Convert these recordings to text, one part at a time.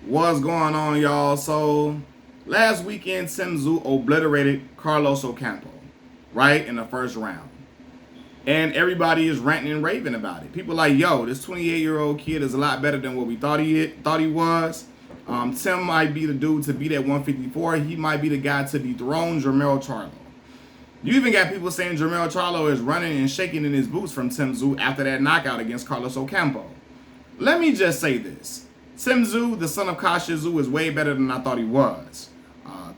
What's going on, y'all? So, last weekend, Tsyzu obliterated Carlos Ocampo, right, in the first round. And everybody is ranting and raving about it. People like, yo, this 28-year-old kid is a lot better than what we thought he was. Tim might be the dude to beat at 154. He might be the guy to dethrone Jermell Charlo. You even got people saying Jermell Charlo is running and shaking in his boots from Tsyzu after that knockout against Carlos Ocampo. Let me just say this. Tsyzu, the son of Tsyzu, is way better than I thought he was.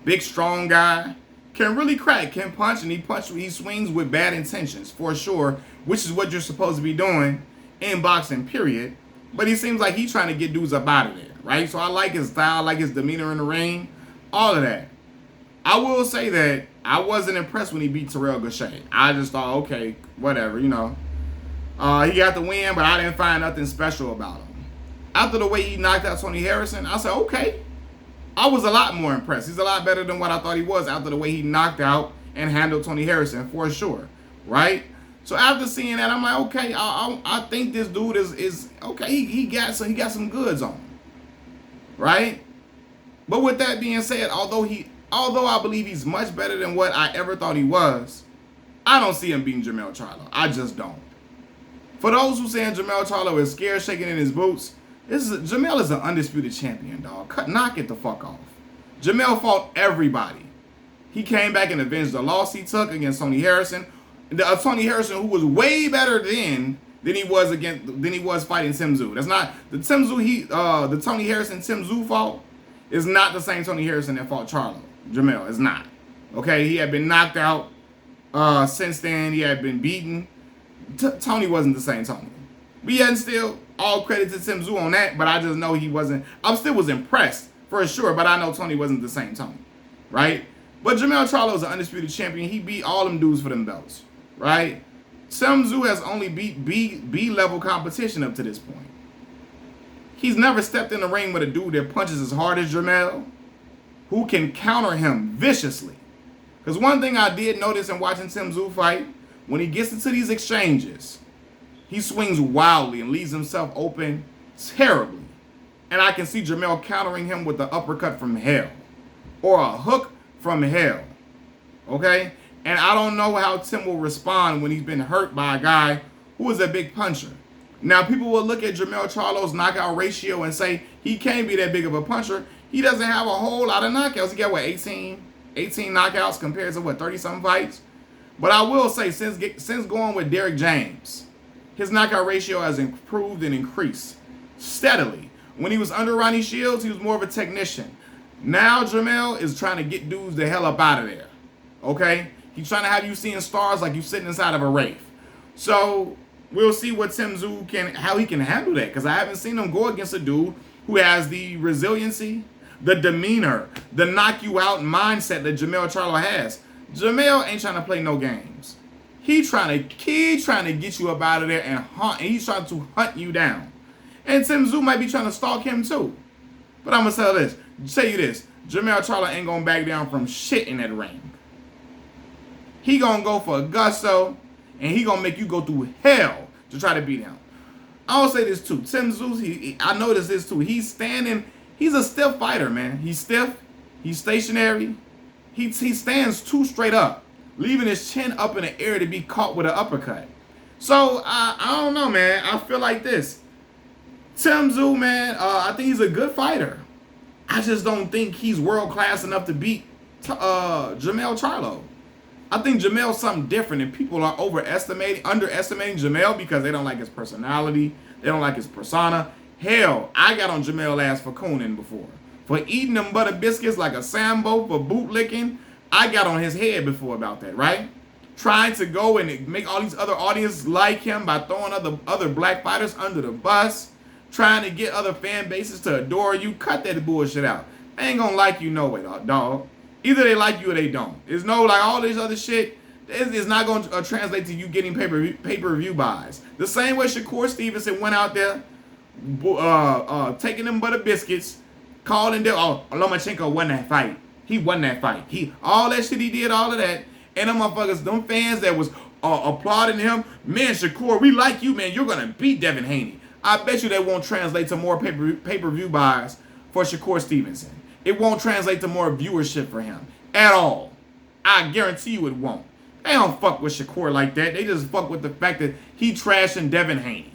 Big, strong guy. Can really crack, can punch, and he swings with bad intentions, for sure, which is what you're supposed to be doing in boxing, period. But he seems like he's trying to get dudes up out of there, right? So I like his style, I like his demeanor in the ring, all of that. I will say that I wasn't impressed when he beat Terrell Gaucher. I just thought, okay, whatever, you know. He got the win, but I didn't find nothing special about him. After the way he knocked out Tony Harrison, I said, okay. I was a lot more impressed. He's a lot better than what I thought he was after the way he knocked out and handled Tony Harrison, for sure, right? So after seeing that, I'm like, okay, I think this dude is okay. He got some goods on him, right? But with that being said, although I believe he's much better than what I ever thought he was, I don't see him beating Jermell Charlo. I just don't. For those who saying Jermell Charlo is scared, shaking in his boots, Jermell is an undisputed champion, dog. Knock it the fuck off. Jermell fought everybody. He came back and avenged the loss he took against Tony Harrison. Tony Harrison, who was way better than he was fighting Tsyzu. That's not the the Tony Harrison Tsyzu fought is not the same Tony Harrison that fought Jermell. It's not. Okay, he had been knocked out since then. He had been beaten. Tony wasn't the same Tony. But yet still, all credit to Tsyzu on that, but I just know he wasn't. I still was impressed, for sure, but I know Tony wasn't the same Tony, right? But Jermell Charlo is an undisputed champion. He beat all them dudes for them belts, right? Tsyzu has only beat B-level competition up to this point. He's never stepped in the ring with a dude that punches as hard as Jermell, who can counter him viciously. Because one thing I did notice in watching Tsyzu fight, when he gets into these exchanges, he swings wildly and leaves himself open terribly. And I can see Jermell countering him with the uppercut from hell. Or a hook from hell. Okay? And I don't know how Tim will respond when he's been hurt by a guy who is a big puncher. Now, people will look at Jermell Charlo's knockout ratio and say he can't be that big of a puncher. He doesn't have a whole lot of knockouts. He got, what, 18 knockouts compared to, what, 30-something fights? But I will say, since going with Derrick James, his knockout ratio has improved and increased steadily. When he was under Ronnie Shields, he was more of a technician. Now Jermell is trying to get dudes the hell up out of there. Okay? He's trying to have you seeing stars like you sitting inside of a Wraith. So we'll see what Tsyzu how he can handle that. Because I haven't seen him go against a dude who has the resiliency, the demeanor, the knock you out mindset that Jermell Charlo has. Jermell ain't trying to play no games. He's trying to get you up out of there and he's trying to hunt you down. And Tsyzu might be trying to stalk him too. But I'm going to say you this. Jermell Charlo ain't going to back down from shit in that ring. He going to go for a gusto, and he going to make you go through hell to try to beat him. I'll say this too. Tsyzu, I noticed this too. He's a stiff fighter, man. He's stiff. He's stationary. He stands too straight up, leaving his chin up in the air to be caught with an uppercut. So, I don't know, man. I feel like this. Tsyzu, man, I think he's a good fighter. I just don't think he's world-class enough to beat Jermell Charlo. I think Jermell's something different, and people are underestimating Jermell because they don't like his personality. They don't like his persona. Hell, I got on Jermell ass for cooning before. For eating them butter biscuits like a Sambo, for bootlicking. I got on his head before about that, right? Trying to go and make all these other audiences like him by throwing other black fighters under the bus. Trying to get other fan bases to adore you. Cut that bullshit out. They ain't gonna like you no way, dog. Either they like you or they don't. There's no, like, all this other shit is not going to translate to you getting pay-per-view buys. The same way Shakur Stevenson went out there taking them butter biscuits, calling them, Lomachenko won that fight. He won that fight. All that shit he did, all of that. And them motherfuckers, them fans that was applauding him, man, Shakur, we like you, man. You're going to beat Devin Haney. I bet you that won't translate to more pay-per-view buys for Shakur Stevenson. It won't translate to more viewership for him at all. I guarantee you it won't. They don't fuck with Shakur like that. They just fuck with the fact that he trashing Devin Haney.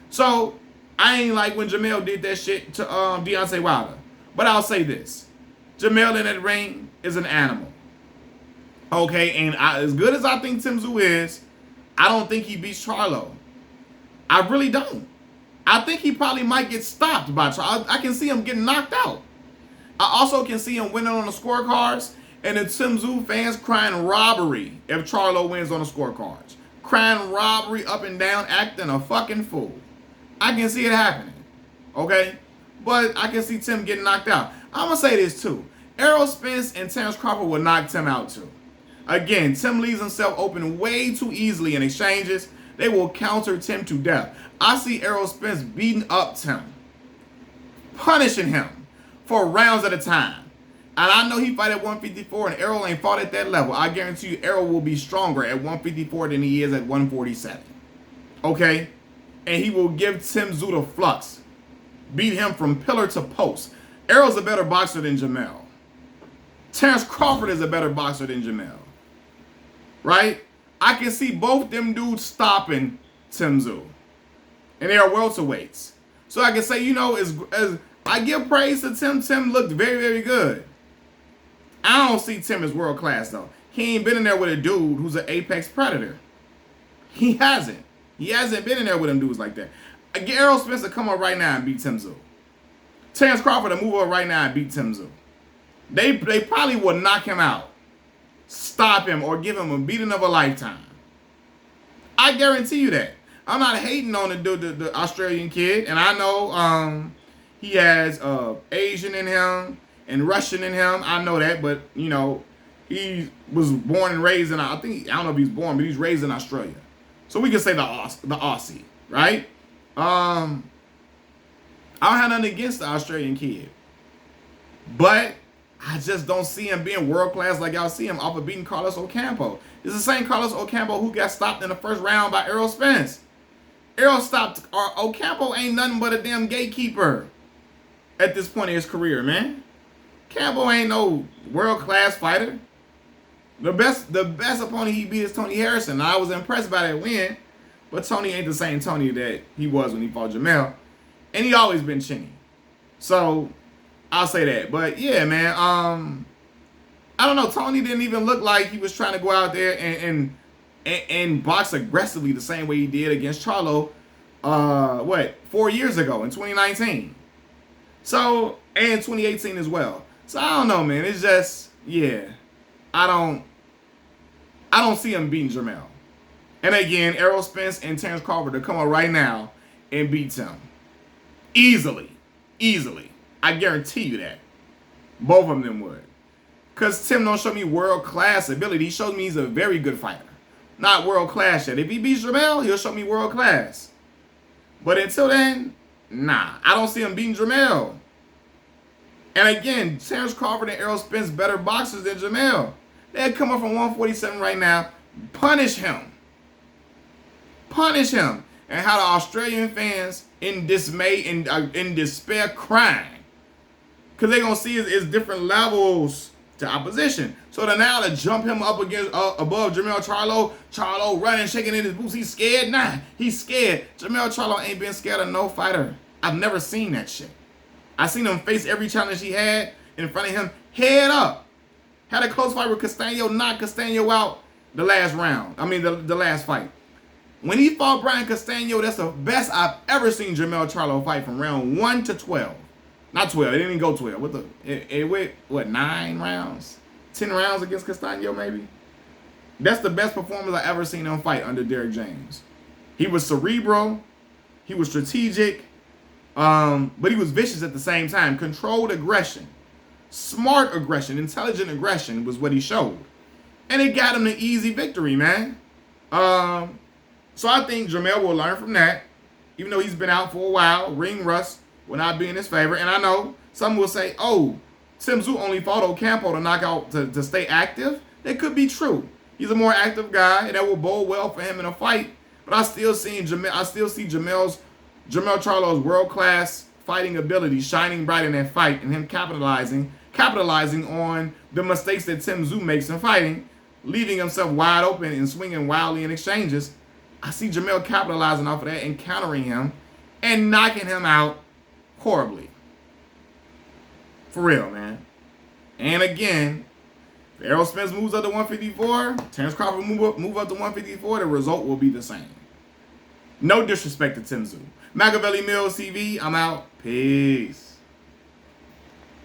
So, I ain't like when Jamel did that shit to Deontay Wilder. But I'll say this. Jamel in that ring is an animal. Okay, and as good as I think Tsyzu is, I don't think he beats Charlo. I really don't. I think he probably might get stopped by Charlo. I can see him getting knocked out. I also can see him winning on the scorecards, and the Tsyzu fans crying robbery if Charlo wins on the scorecards. Crying robbery up and down, acting a fucking fool. I can see it happening. Okay? But I can see Tim getting knocked out. I'm going to say this too. Errol, Spence, and Terence Crawford will knock Tim out too. Again, Tim leaves himself open way too easily in exchanges. They will counter Tim to death. I see Errol Spence beating up Tim, punishing him for rounds at a time. And I know he fight at 154 and Errol ain't fought at that level. I guarantee you Errol will be stronger at 154 than he is at 147. Okay? And he will give Tsyzu the flux. Beat him from pillar to post. Errol's a better boxer than Jamel. Terence Crawford is a better boxer than Jamel. Right? I can see both them dudes stopping Tsyzu. And they are welterweights. So I can say, you know, as I give praise to Tim. Tim looked very, very good. I don't see Tim as world class, though. He ain't been in there with a dude who's an apex predator. He hasn't. He hasn't been in there with them dudes like that. Errol Spence to come up right now and beat Tsyzu. Terence Crawford to move up right now and beat Tsyzu. They probably will knock him out, stop him, or give him a beating of a lifetime. I guarantee you that. I'm not hating on the Australian kid, and I know he has Asian in him and Russian in him. I know that, but you know, he was born and raised in, I don't know if he's born, but he's raised in Australia. So we can say the Aussie, right? I don't have nothing against the Australian kid, but I just don't see him being world class like y'all see him off of beating Carlos Ocampo. It's the same Carlos Ocampo who got stopped in the first round by Errol Spence. Errol stopped. Ocampo ain't nothing but a damn gatekeeper at this point in his career, man. Ocampo ain't no world class fighter. The best opponent he beat is Tony Harrison. I was impressed by that win, but Tony ain't the same Tony that he was when he fought Jamel, and he always been chinny. So I'll say that. But yeah, man. I don't know. Tony didn't even look like he was trying to go out there and box aggressively the same way he did against Charlo. 4 years ago in 2019. So, and 2018 as well. So I don't know, man. It's just, yeah. I don't see him beating Jamel. And again, Errol Spence and Terence Crawford to come out right now and beat him. Easily. Easily. I guarantee you that. Both of them would. Because Tim don't show me world-class ability. He shows me he's a very good fighter. Not world-class yet. If he beats Jamel, he'll show me world-class. But until then, nah. I don't see him beating Jamel. And again, Terence Crawford and Errol Spence better boxers than Jamel. They'll come up from 147 right now. Punish him. Punish him. And how the Australian fans in dismay, in despair, crying. Because they're going to see it's different levels to opposition. So now to jump him up against above Jamel Charlo running, shaking in his boots. He's scared? Nah, he's scared. Jamel Charlo ain't been scared of no fighter. I've never seen that shit. I seen him face every challenge he had in front of him, head up. Had a close fight with Castaño, knocked Castaño out the last round. I mean, the last fight. When he fought Brian Castaño, that's the best I've ever seen Jamel Charlo fight from round 1 to 12. Not 12. It didn't even go 12. It went, 9 rounds? 10 rounds against Castaño, maybe? That's the best performance I've ever seen him fight under Derrick James. He was cerebral. He was strategic. But he was vicious at the same time. Controlled aggression. Smart aggression. Intelligent aggression was what he showed. And it got him the easy victory, man. So I think Jamel will learn from that. Even though he's been out for a while. Ring rust will not be in his favor. And I know some will say, oh, Tsyzu only fought Ocampo to knock out, to stay active. That could be true. He's a more active guy, and that will bode well for him in a fight. But I still see Jamel Charlo's world-class fighting ability shining bright in that fight and him capitalizing on the mistakes that Tsyzu makes in fighting, leaving himself wide open and swinging wildly in exchanges. I see Jamel capitalizing off of that and countering him and knocking him out horribly. For real, man. And again, if Errol Spence moves up to 154, Terence Crawford move up to 154, the result will be the same. No disrespect to Tsyzu. Machiavelli Mills TV, I'm out. Peace.